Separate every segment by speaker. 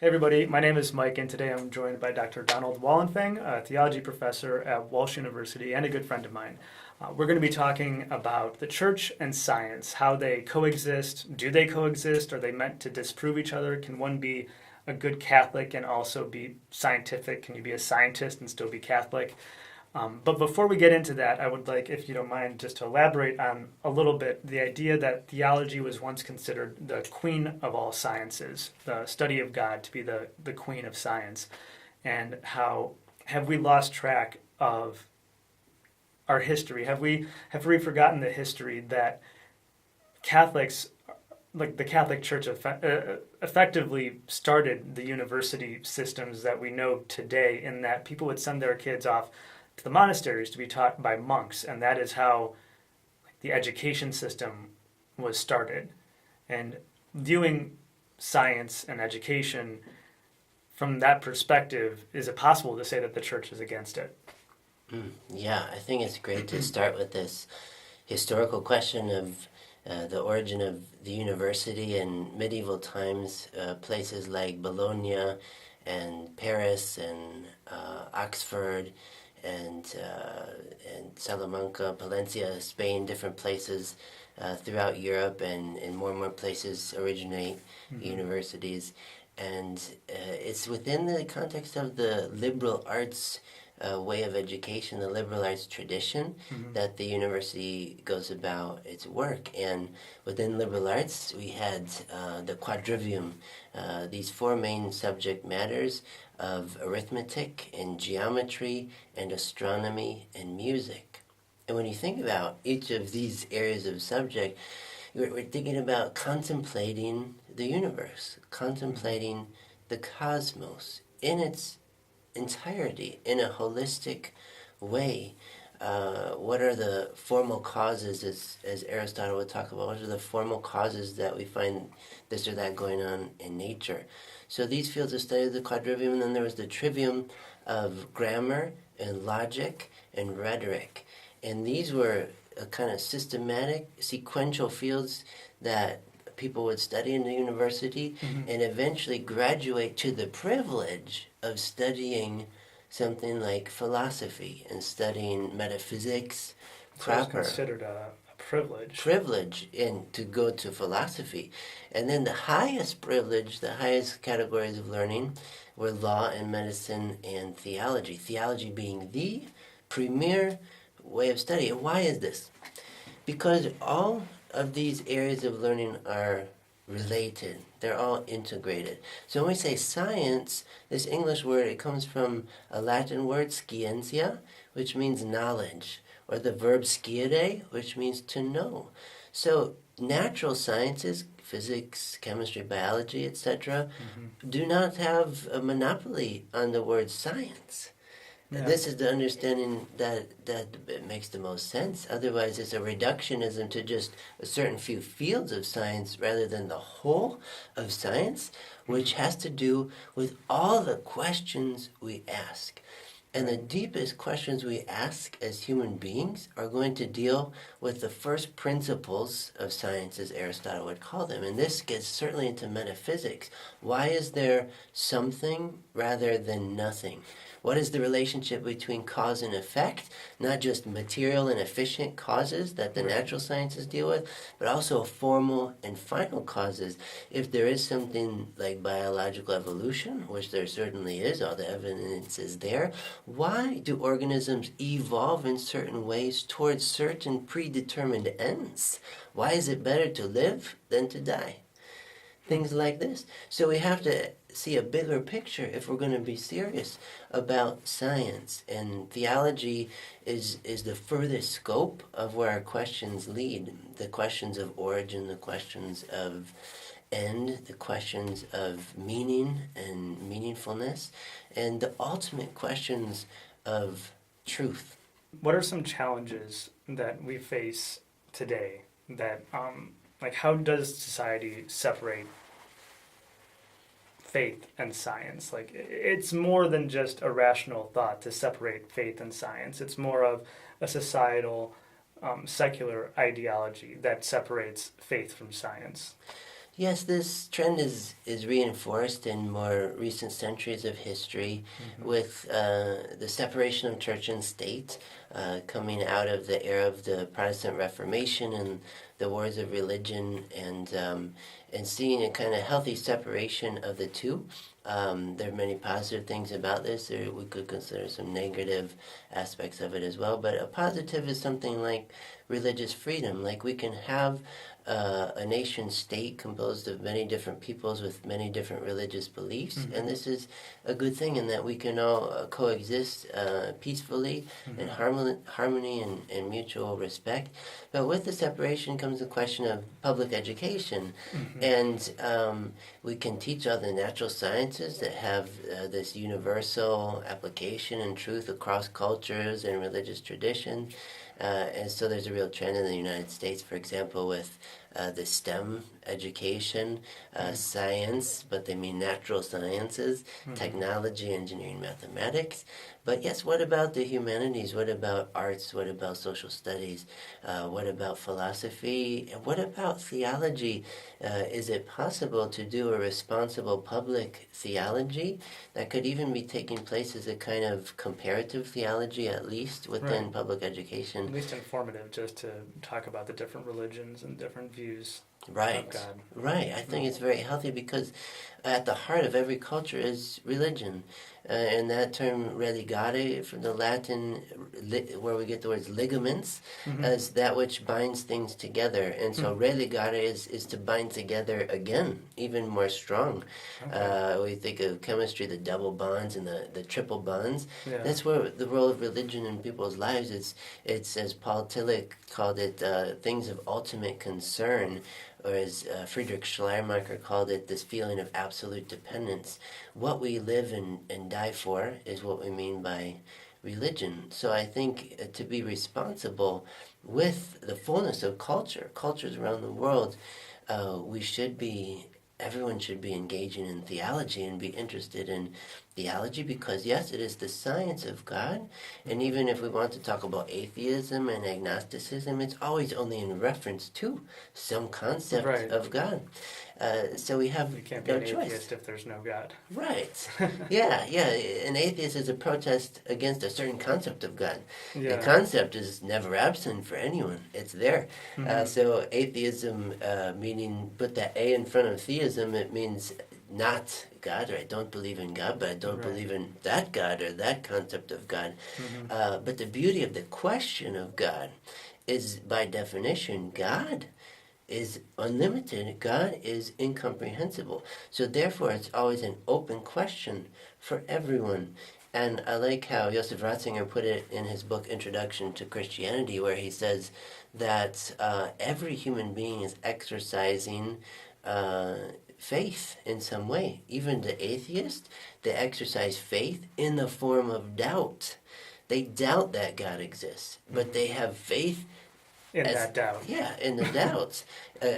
Speaker 1: Hey everybody, my name is Mike and today I'm joined by Dr. Donald Wallenfang, a theology professor at Walsh University and a good friend of mine. We're going to be talking about the church and science, how they coexist. Do they coexist? Are they meant to disprove each other? Can one be a good Catholic and also be scientific? Can you be a scientist and still be Catholic? But before we get into that, I would like, if you don't mind, just to elaborate on a little bit the idea that theology was once considered the queen of all sciences, the study of God to be the queen of science, and how have we lost track of our history? Have we forgotten the history that Catholics, like the Catholic Church, effectively started the university systems that we know today, in that people would send their kids off to the monasteries to be taught by monks, and that is how the education system was started. And viewing science and education from that perspective, is it possible to say that the church is against it?
Speaker 2: Yeah, I think it's great to start with this historical question of the origin of the university in medieval times. Places like Bologna and Paris and Oxford and Salamanca, Palencia, Spain, different places throughout Europe, and in more and more places originate universities. And it's within the context of the liberal arts way of education, the liberal arts tradition, that the university goes about its work. And within liberal arts, we had the quadrivium, these four main subject matters of arithmetic and geometry and astronomy and music. And when you think about each of these areas of subject, we're thinking about contemplating the universe, contemplating the cosmos in its entirety, in a holistic way. What are the formal causes, as Aristotle would talk about? What are the formal causes that we find this or that going on in nature? So these fields of study of the quadrivium, and then there was the trivium of grammar and logic and rhetoric. And these were a kind of systematic, sequential fields that people would study in the university and eventually graduate to the privilege of studying something like philosophy and studying metaphysics proper.
Speaker 1: It's considered a privilege.
Speaker 2: Privilege and to go to philosophy. And then the highest privilege, the highest categories of learning were law and medicine and theology. Theology being the premier way of study. And why is this? Because all of these areas of learning are related. They're all integrated. So when we say science, this English word, it comes from a Latin word, scientia, which means knowledge, or the verb sciere, which means to know. So natural sciences, physics, chemistry, biology, etc., do not have a monopoly on the word science. Yeah. This is the understanding that it makes the most sense. Otherwise, it's a reductionism to just a certain few fields of science rather than the whole of science, which has to do with all the questions we ask. And the deepest questions we ask as human beings are going to deal with the first principles of science, as Aristotle would call them. And this gets certainly into metaphysics. Why is there something rather than nothing? What is the relationship between cause and effect? Not just material and efficient causes that the natural sciences deal with, but also formal and final causes. If there is something like biological evolution, which there certainly is, all the evidence is there, why do organisms evolve in certain ways towards certain predetermined ends? Why is it better to live than to die? Things like this. So we have to see a bigger picture if we're going to be serious about science. And theology is the furthest scope of where our questions lead. The questions of origin, the questions of end, the questions of meaning and meaningfulness, and the ultimate questions of truth.
Speaker 1: What are some challenges that we face today that, like, how does society separate faith and science? Like, it's more than just a rational thought to separate faith and science. It's more of a societal, secular ideology that separates faith from science.
Speaker 2: Yes, this trend is reinforced in more recent centuries of history with the separation of church and state coming out of the era of the Protestant Reformation and the wars of religion and seeing a kind of healthy separation of the two. There are many positive things about this. We could consider some negative aspects of it as well, but a positive is something like religious freedom. Like we can have a nation state composed of many different peoples with many different religious beliefs, and this is a good thing in that we can all coexist peacefully in harmony and mutual respect. But with the separation comes the question of public education, and we can teach all the natural sciences that have this universal application and truth across cultures and religious traditions. And so there's a real trend in the United States, for example, with the STEM education, science, but they mean natural sciences, technology, engineering, mathematics. But yes, what about the humanities? What about arts? What about social studies? What about philosophy? What about theology? Is it possible to do a responsible public theology that could even be taking place as a kind of comparative theology, at least within public education?
Speaker 1: At least informative, just to talk about the different religions and different views of God.
Speaker 2: Right. I think it's very healthy because at the heart of every culture is religion. And that term religare, from the Latin, where we get the words ligaments, as that which binds things together. And so religare is to bind together again, even more strong. We think of chemistry, the double bonds and the triple bonds.
Speaker 1: Yeah.
Speaker 2: That's where the role of religion in people's lives is. It's, as Paul Tillich called it, things of ultimate concern, or as Friedrich Schleiermacher called it, this feeling of absolute dependence. What we live and die for is what we mean by religion. So I think to be responsible with the fullness of cultures around the world, everyone should be engaging in theology and be interested in theology because, yes, it is the science of God. And even if we want to talk about atheism and agnosticism, it's always only in reference to some concept of God. So we have
Speaker 1: You can't be
Speaker 2: no
Speaker 1: an
Speaker 2: choice.
Speaker 1: atheist if there's no God.
Speaker 2: Right. Yeah. An atheist is a protest against a certain concept of God.
Speaker 1: Yeah.
Speaker 2: The concept is never absent for anyone. It's there. So atheism, meaning put that A in front of theism, it means not God, or I don't believe in God, but I don't believe in that God or that concept of God. But the beauty of the question of God is, by definition, God is unlimited. God is incomprehensible. So therefore, it's always an open question for everyone. And I like how Joseph Ratzinger put it in his book Introduction to Christianity, where he says that every human being is exercising faith in some way. Even the atheist, they exercise faith in the form of doubt. They doubt that God exists, but they have faith
Speaker 1: In that doubt.
Speaker 2: Yeah, in the doubts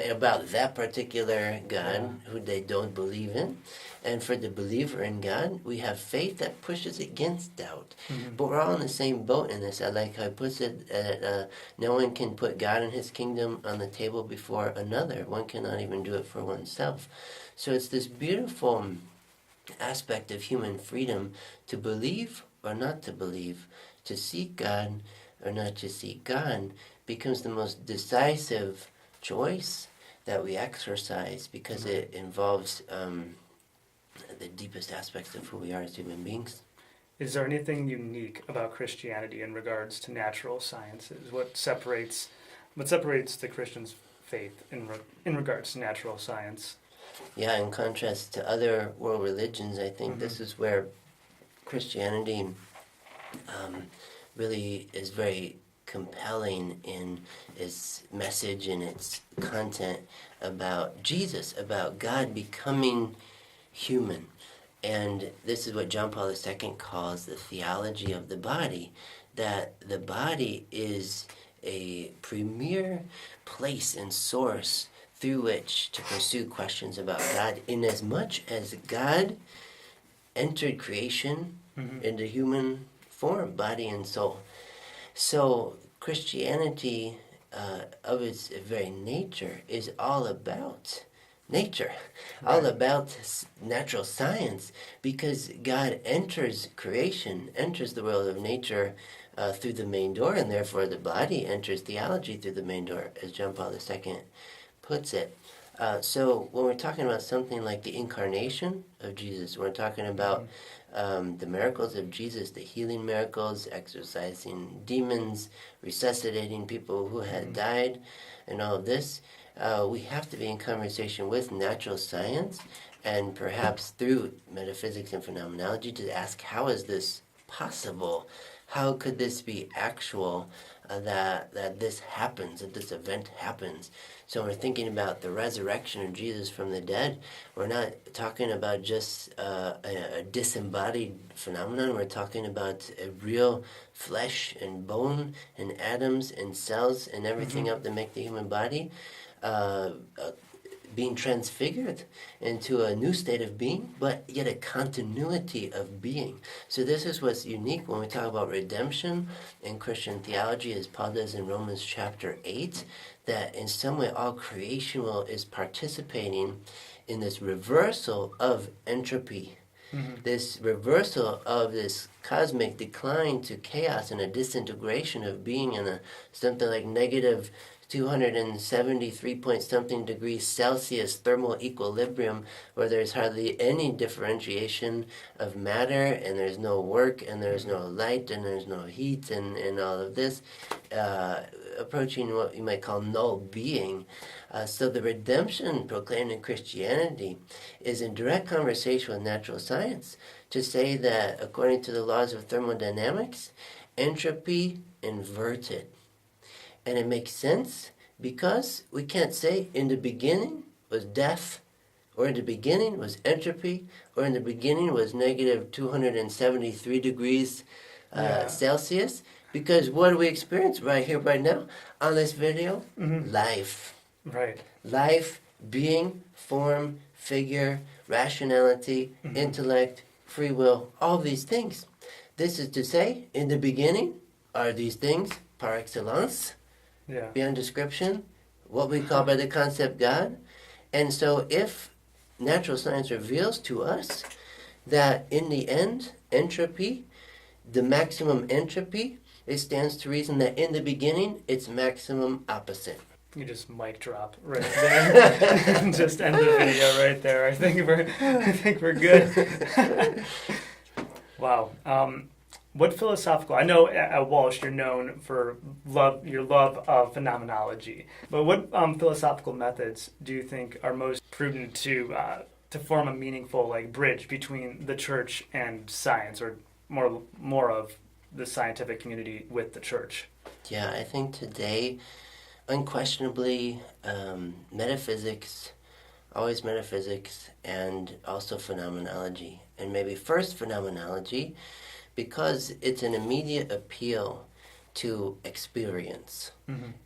Speaker 2: about that particular God who they don't believe in. And for the believer in God, we have faith that pushes against doubt. But we're all in the same boat in this. I like how he puts it, no one can put God and his kingdom on the table before another. One cannot even do it for oneself. So it's this beautiful aspect of human freedom to believe or not to believe, to seek God or not to seek God, becomes the most decisive choice that we exercise because it involves the deepest aspects of who we are as human beings.
Speaker 1: Is there anything unique about Christianity in regards to natural sciences? What separates the Christian's faith in regards to natural science?
Speaker 2: Yeah, in contrast to other world religions, I think this is where Christianity really is very compelling in its message and its content about Jesus, about God becoming human. And this is what John Paul II calls the theology of the body, that the body is a premier place and source through which to pursue questions about God, inasmuch as God entered creation into human form, body and soul. So Christianity, of its very nature, is all about nature,
Speaker 1: Right.
Speaker 2: all about natural science, because God enters creation, enters the world of nature through the main door, and therefore the body enters theology through the main door, as John Paul II puts it. So when we're talking about something like the incarnation of Jesus, we're talking about the miracles of Jesus, the healing miracles, exorcising demons, resuscitating people who had died, and all of this, we have to be in conversation with natural science, and perhaps through metaphysics and phenomenology, to ask, how is this possible? How could this be actual, that this happens, that this event happens? So when we're thinking about the resurrection of Jesus from the dead, we're not talking about just a disembodied phenomenon. We're talking about a real flesh and bone and atoms and cells and everything up to make the human body being transfigured into a new state of being, but yet a continuity of being. So this is what's unique when we talk about redemption in Christian theology, as Paul does in Romans chapter 8, that in some way all creation is participating in this reversal of entropy, this reversal of this cosmic decline to chaos and a disintegration of being in a something like negative 273 point something degrees Celsius thermal equilibrium, where there's hardly any differentiation of matter, and there's no work, and there's no light, and there's no heat, and all of this, approaching what you might call null being. So the redemption proclaimed in Christianity is in direct conversation with natural science, to say that according to the laws of thermodynamics, entropy inverted. And it makes sense, because we can't say in the beginning was death, or in the beginning was entropy, or in the beginning was negative 273 degrees Celsius, because what do we experience right here, right now, on this video? Life.
Speaker 1: Right.
Speaker 2: Life, being, form, figure, rationality, intellect, free will, all these things. This is to say, in the beginning are these things par excellence, beyond description, what we call by the concept God. And so if natural science reveals to us that in the end, entropy, the maximum entropy, it stands to reason that in the beginning, it's maximum opposite.
Speaker 1: You just mic drop right there. Just end the video right there. I think we're good. Wow. What philosophical? I know at Walsh you're known for your love of phenomenology, but what philosophical methods do you think are most prudent to form a meaningful bridge between the church and science, or more of the scientific community with the church?
Speaker 2: Yeah, I think today, unquestionably, metaphysics, always metaphysics, and also phenomenology, and maybe first phenomenology, because it's an immediate appeal to experience.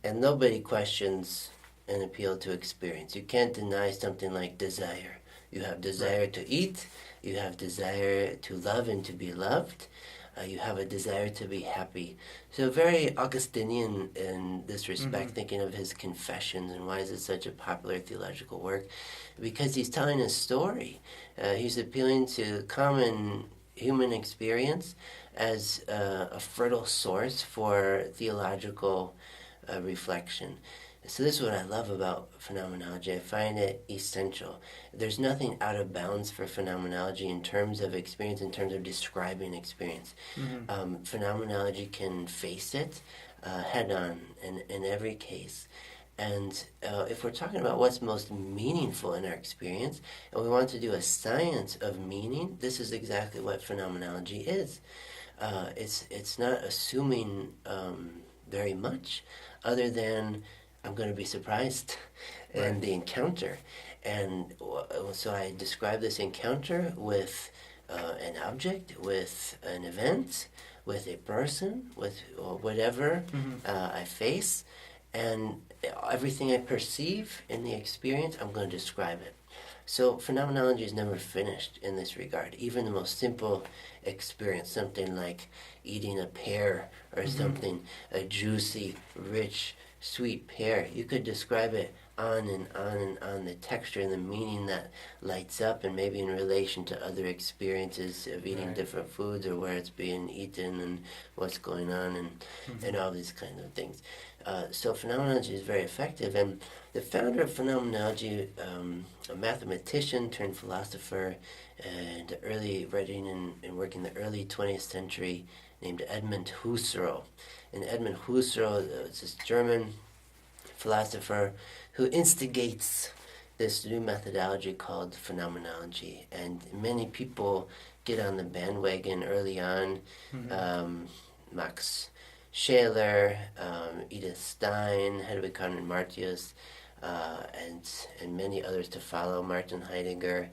Speaker 2: And nobody questions an appeal to experience. You can't deny something like desire. You have desire to eat, you have desire to love and to be loved, you have a desire to be happy. So very Augustinian in this respect, thinking of his Confessions, and why is it such a popular theological work? Because he's telling a story. He's appealing to common human experience as a fertile source for theological reflection. So this is what I love about phenomenology. I find it essential. There's nothing out of bounds for phenomenology in terms of experience, in terms of describing experience. Phenomenology can face it head on in every case. And if we're talking about what's most meaningful in our experience, and we want to do a science of meaning, this is exactly what phenomenology is. It's not assuming very much, other than I'm going to be surprised in the encounter. And so I describe this encounter with an object, with an event, with a person, with whatever I face. And everything I perceive in the experience, I'm going to describe it. So phenomenology is never finished in this regard. Even the most simple experience, something like eating a pear or something, a juicy, rich, sweet pear, you could describe it on and on and on, the texture and the meaning that lights up, and maybe in relation to other experiences of eating different foods or where it's being eaten and what's going on and all these kinds of things. So phenomenology is very effective, and the founder of phenomenology, a mathematician turned philosopher, and early writing and working in the early 20th century, named Edmund Husserl. And Edmund Husserl is this German philosopher who instigates this new methodology called phenomenology. And many people get on the bandwagon early on. Max Scheler, Edith Stein, Hedwig Conrad Martius, and many others to follow, Martin Heidegger,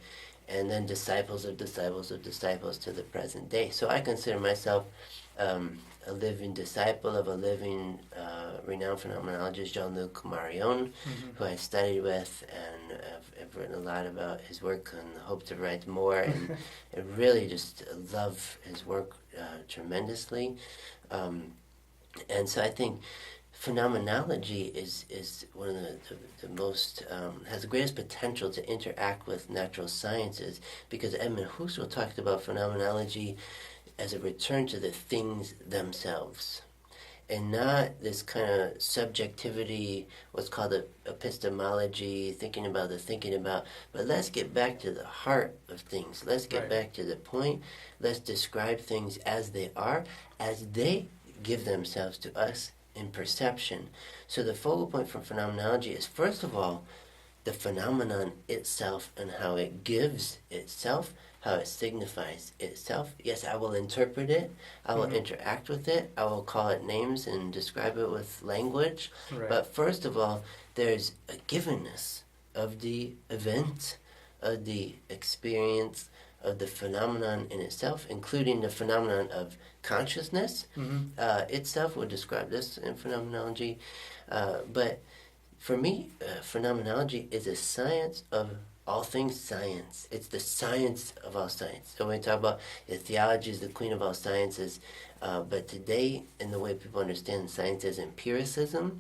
Speaker 2: and then disciples of disciples of disciples to the present day. So I consider myself a living disciple of a living renowned phenomenologist, Jean-Luc Marion, who I studied with, and I've written a lot about his work and hope to write more, and I really just love his work tremendously. And so I think phenomenology is one of the most, has the greatest potential to interact with natural sciences, because Edmund Husserl talked about phenomenology as a return to the things themselves, and not this kind of subjectivity, what's called epistemology, thinking about, but let's get back to the heart of things. Let's get back to the point. Let's describe things as they are, as they give themselves to us in perception. So the focal point for phenomenology is, first of all, the phenomenon itself and how it gives itself, how it signifies itself. Yes, I will interpret it, I will interact with it, I will call it names and describe it with language. But first of all, there's a givenness of the event, of the experience, of the phenomenon in itself, including the phenomenon of consciousness itself. We'll describe this in phenomenology. But for me, phenomenology is a science of all things science. It's the science of all science. So when we talk about theology is the queen of all sciences, but today, in the way people understand science as empiricism,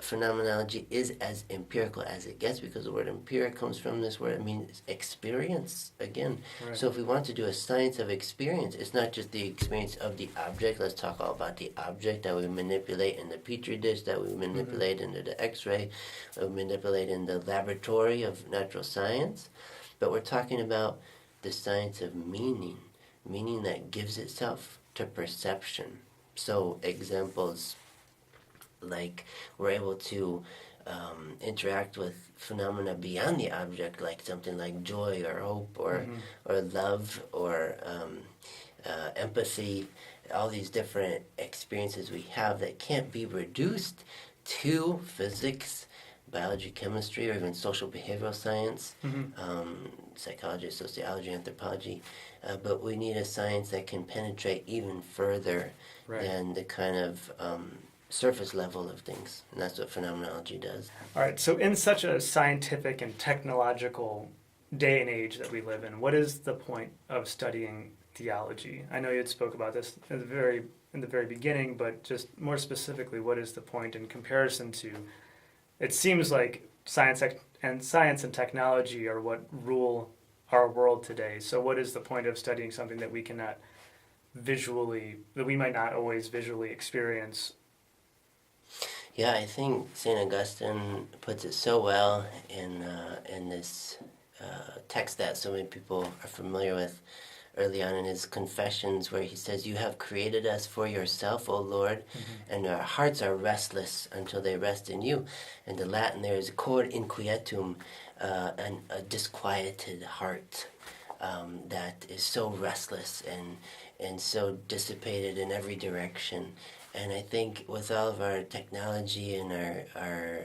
Speaker 2: phenomenology is as empirical as it gets, because the word empiric comes from this word. It means experience, again. So if we want to do a science of experience, it's not just the experience of the object. Let's talk all about the object that we manipulate in the petri dish, that we manipulate into the x-ray, that we manipulate in the laboratory of natural science. But we're talking about the science of meaning that gives itself to perception. So examples like we're able to interact with phenomena beyond the object, like something like joy or hope or love or empathy, all these different experiences we have that can't be reduced to physics, biology, chemistry, or even social behavioral science, psychology, sociology, anthropology. But we need a science that can penetrate even further than the kind of surface level of things. And that's what phenomenology does.
Speaker 1: All right, so in such a scientific and technological day and age that we live in, what is the point of studying theology? I know you had spoke about this in the very beginning, but just more specifically, what is the point in comparison to, it seems like science and technology are what rule our world today. So what is the point of studying something that we cannot that we might not always visually experience?
Speaker 2: Yeah, I think St. Augustine puts it so well in this text that so many people are familiar with early on in his Confessions, where he says, "You have created us for yourself, O Lord, and our hearts are restless until they rest in you." And the Latin there is cor inquietum, and a disquieted heart that is so restless and so dissipated in every direction. And I think with all of our technology and our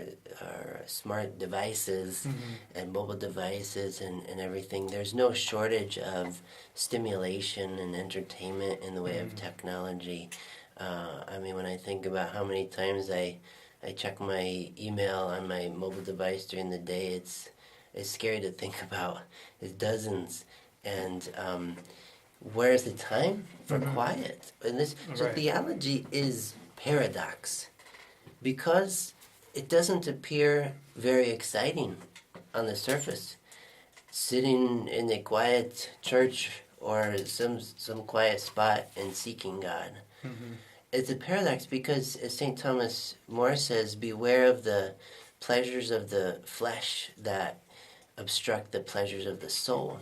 Speaker 2: smart devices and mobile devices and everything, there's no shortage of stimulation and entertainment in the way of technology. I mean, when I think about how many times I check my email on my mobile device during the day, it's scary to think about. It's dozens. And where's the time for quiet? And so theology is paradox, because it doesn't appear very exciting on the surface. Sitting in a quiet church or some quiet spot and seeking God.
Speaker 1: Mm-hmm.
Speaker 2: It's a paradox because, as St. Thomas More says, beware of the pleasures of the flesh that obstruct the pleasures of the soul.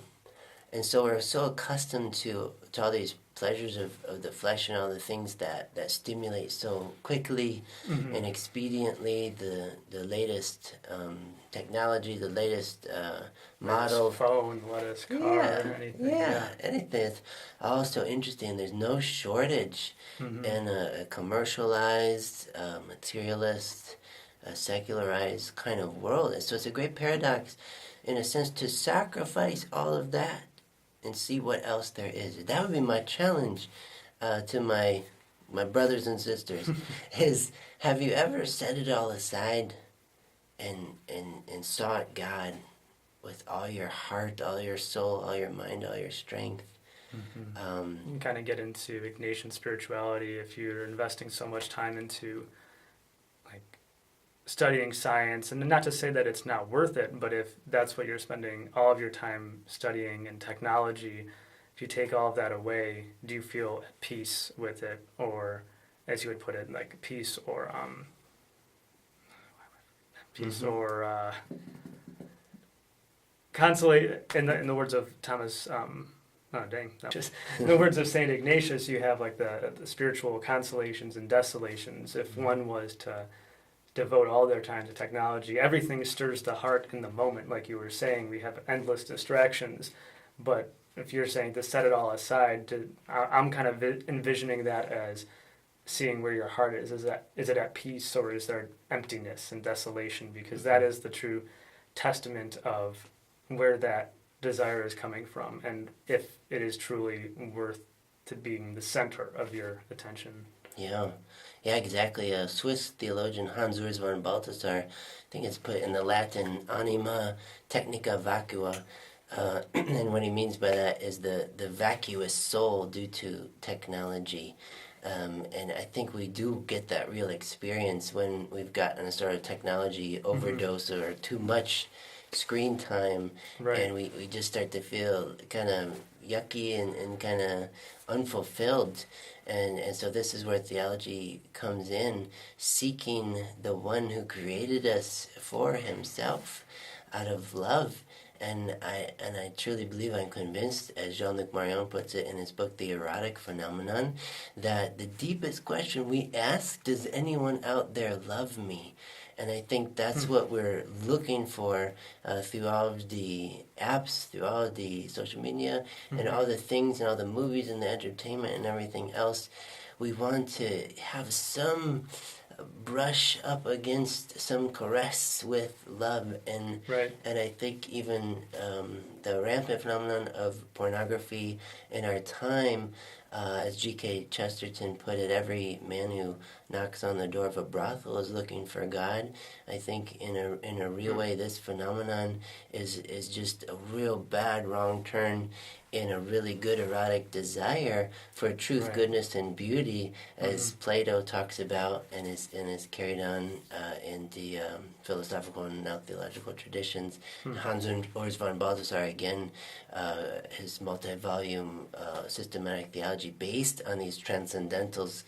Speaker 2: And so we're so accustomed to all these pleasures of the flesh and all the things that stimulate so quickly
Speaker 1: Mm-hmm.
Speaker 2: and expediently, the latest technology, the latest model.
Speaker 1: Latest phone, latest car,
Speaker 2: Yeah,
Speaker 1: anything.
Speaker 2: yeah, anything. It's also interesting. There's no shortage
Speaker 1: Mm-hmm.
Speaker 2: in a commercialized, materialist, secularized kind of world. And so it's a great paradox, in a sense, to sacrifice all of that and see what else there is. That would be my challenge to my brothers and sisters. Is, have you ever set it all aside and sought God with all your heart, all your soul, all your mind, all your strength?
Speaker 1: Mm-hmm. You can kind of get into Ignatian spirituality if you're investing so much time into like studying science, and not to say that it's not worth it, but if that's what you're spending all of your time studying in technology, if you take all of that away, do you feel at peace with it, or as you would put it, like peace or
Speaker 2: Mm-hmm.
Speaker 1: consolate, in the words of Thomas, just in the words of Saint Ignatius, you have like the spiritual consolations and desolations. If one was to devote all their time to technology, everything stirs the heart in the moment, like you were saying. We have endless distractions, but if you're saying to set it all aside, I'm kind of envisioning that as seeing where your heart is. Is it at peace, or is there emptiness and desolation? Because that is the true testament of where that desire is coming from, and if it is truly worth to being the center of your attention.
Speaker 2: Yeah, exactly. Swiss theologian Hans Urs von Balthasar, I think it's put in the Latin anima technica vacua, and what he means by that is the vacuous soul due to technology. And I think we do get that real experience when we've gotten a sort of technology overdose or too much screen time,
Speaker 1: Right.
Speaker 2: and we just start to feel kind of yucky and kind of unfulfilled. And so this is where theology comes in, seeking the one who created us for himself out of love. And I truly believe, I'm convinced, as Jean-Luc Marion puts it in his book, The Erotic Phenomenon, that the deepest question we ask, does anyone out there love me? And I think that's what we're looking for through all of the apps, through all of the social media, and all the things and all the movies and the entertainment and everything else. We want to have some brush up against some caress with love, and
Speaker 1: Right.
Speaker 2: and I think even the rampant phenomenon of pornography in our time, as G.K. Chesterton put it, every man who knocks on the door of a brothel is looking for God. I think in a real way, this phenomenon is just a real bad wrong turn in a really good erotic desire for truth,
Speaker 1: Right.
Speaker 2: goodness, and beauty, as Plato talks about and is carried on in the philosophical and now theological traditions. Hans Urs von Balthasar, again, his multi-volume systematic theology based on these transcendentals,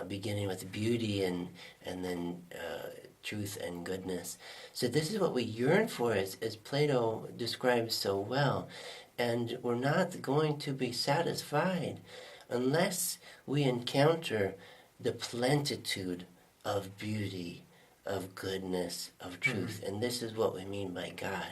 Speaker 2: beginning with beauty and then truth and goodness. So this is what we yearn for, as Plato describes so well. And we're not going to be satisfied unless we encounter the plenitude of beauty, of goodness, of truth. And this is what we mean by God.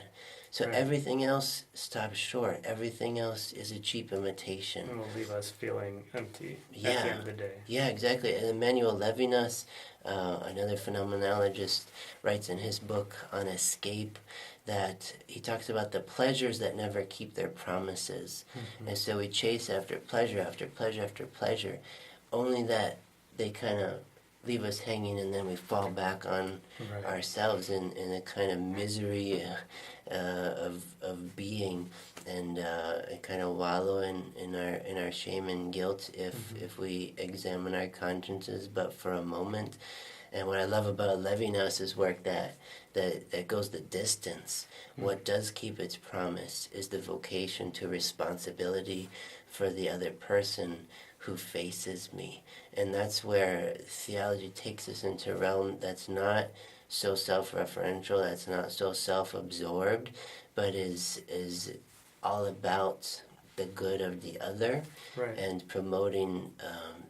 Speaker 2: So
Speaker 1: Right.
Speaker 2: everything else stops short. Everything else is a cheap imitation.
Speaker 1: And will leave us feeling empty at the
Speaker 2: Yeah.
Speaker 1: end of the day.
Speaker 2: Yeah, exactly. And Emmanuel Levinas, another phenomenologist, writes in his book on escape that he talks about the pleasures that never keep their promises. And so we chase after pleasure, after pleasure, after pleasure, only that they kind of leave us hanging, and then we fall back on
Speaker 1: Right.
Speaker 2: ourselves in a kind of misery of being, and kind of wallow in our shame and guilt if we examine our consciences but for a moment. And what I love about Levinas's work that goes the distance, what does keep its promise is the vocation to responsibility for the other person who faces me. And that's where theology takes us into a realm that's not so self-referential, that's not so self-absorbed, but is all about the good of the other,
Speaker 1: Right.
Speaker 2: and promoting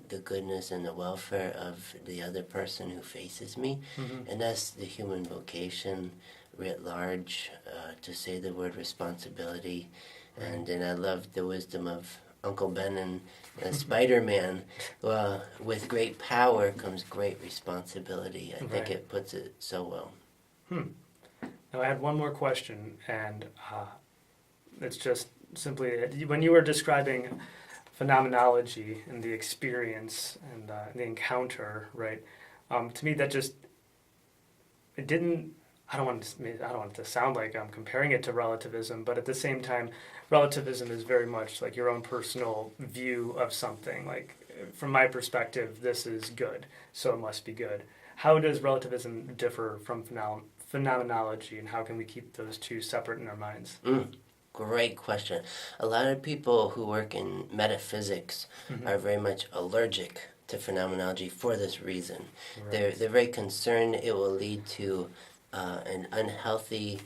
Speaker 2: the goodness and the welfare of the other person who faces me.
Speaker 1: Mm-hmm.
Speaker 2: And that's the human vocation writ large, to say the word responsibility.
Speaker 1: Right.
Speaker 2: And I love the wisdom of Uncle Ben and Spider-Man. Well, with great power comes great responsibility. I think
Speaker 1: Right.
Speaker 2: it puts it so well.
Speaker 1: Now, I had one more question, and it's just simply when you were describing phenomenology and the experience and the encounter, right? To me, that just it didn't. I don't want it to sound like I'm comparing it to relativism, but at the same time, relativism is very much like your own personal view of something. Like from my perspective, this is good, so it must be good. How does relativism differ from phenomenology, and how can we keep those two separate in our minds?
Speaker 2: Great question. A lot of people who work in metaphysics are very much allergic to phenomenology for this reason.
Speaker 1: Right.
Speaker 2: They're very concerned it will lead to an unhealthy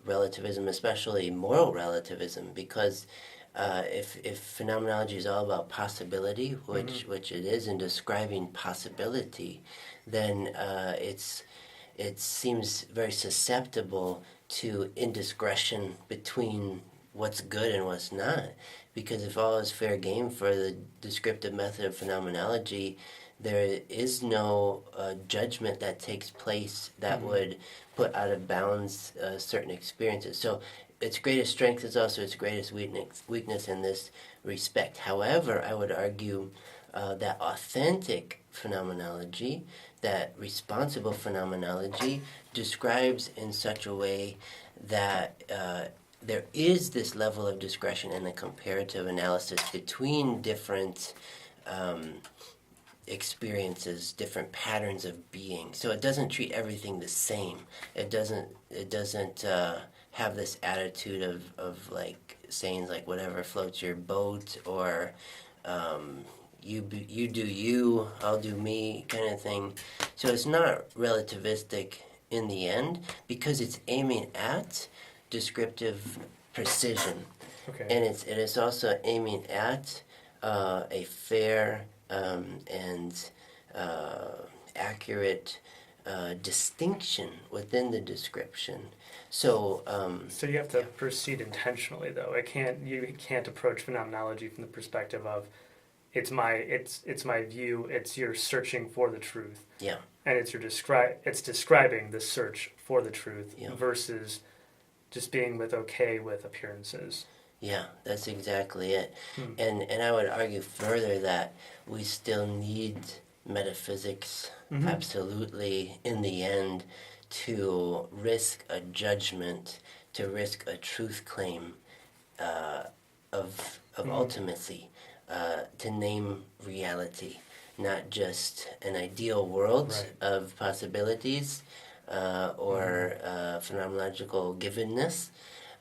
Speaker 2: relativism, especially moral relativism, because if phenomenology is all about possibility, which it is, in describing possibility, then it seems very susceptible to indiscretion between what's good and what's not. Because if all is fair game for the descriptive method of phenomenology, there is no judgment that takes place that would put out of bounds certain experiences. So its greatest strength is also its greatest weakness in this respect. However, I would argue that authentic phenomenology, that responsible phenomenology, describes in such a way that there is this level of discretion in the comparative analysis between different experiences, different patterns of being. So it doesn't treat everything the same. It doesn't have this attitude of like sayings like whatever floats your boat, or you do you, I'll do me kind of thing. So it's not relativistic in the end, because it's aiming at descriptive precision.
Speaker 1: Okay.
Speaker 2: And it's also aiming at a fair and accurate distinction within the description. So
Speaker 1: So you have to proceed intentionally, though. You can't approach phenomenology from the perspective of it's my view. It's you're searching for the truth.
Speaker 2: Yeah.
Speaker 1: And it's describing the search for the truth versus just being okay with appearances.
Speaker 2: Yeah, that's exactly it. And I would argue further that we still need metaphysics, absolutely, in the end, to risk a judgment, to risk a truth claim of ultimacy, to name reality, not just an ideal world of possibilities or phenomenological givenness.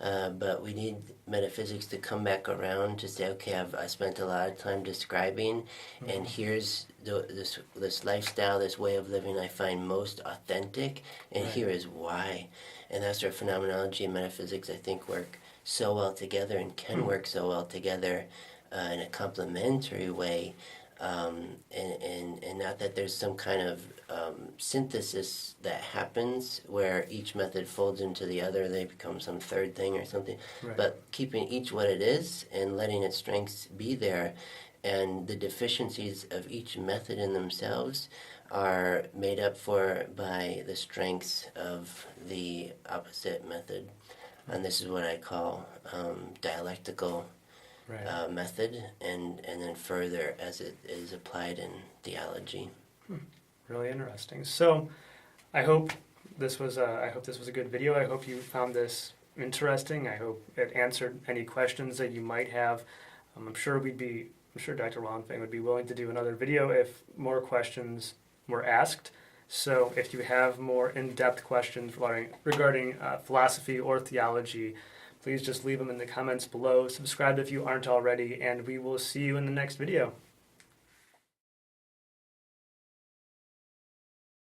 Speaker 2: But we need metaphysics to come back around to say, okay, I spent a lot of time describing, and here's this lifestyle, this way of living I find most authentic, and here is why. And that's where phenomenology and metaphysics, I think, work so well together, and can work so well together in a complementary way. And not that there's some kind of synthesis that happens where each method folds into the other, they become some third thing or something, but keeping each what it is and letting its strengths be there, and the deficiencies of each method in themselves are made up for by the strengths of the opposite method. And this is what I call dialectical method, and then further as it is applied in theology.
Speaker 1: Really interesting. So, I hope this was a good video. I hope you found this interesting. I hope it answered any questions that you might have. I'm sure Dr. Wallenfang would be willing to do another video if more questions were asked. So if you have more in-depth questions regarding philosophy or theology, please just leave them in the comments below. Subscribe if you aren't already, and we will see you in the next video.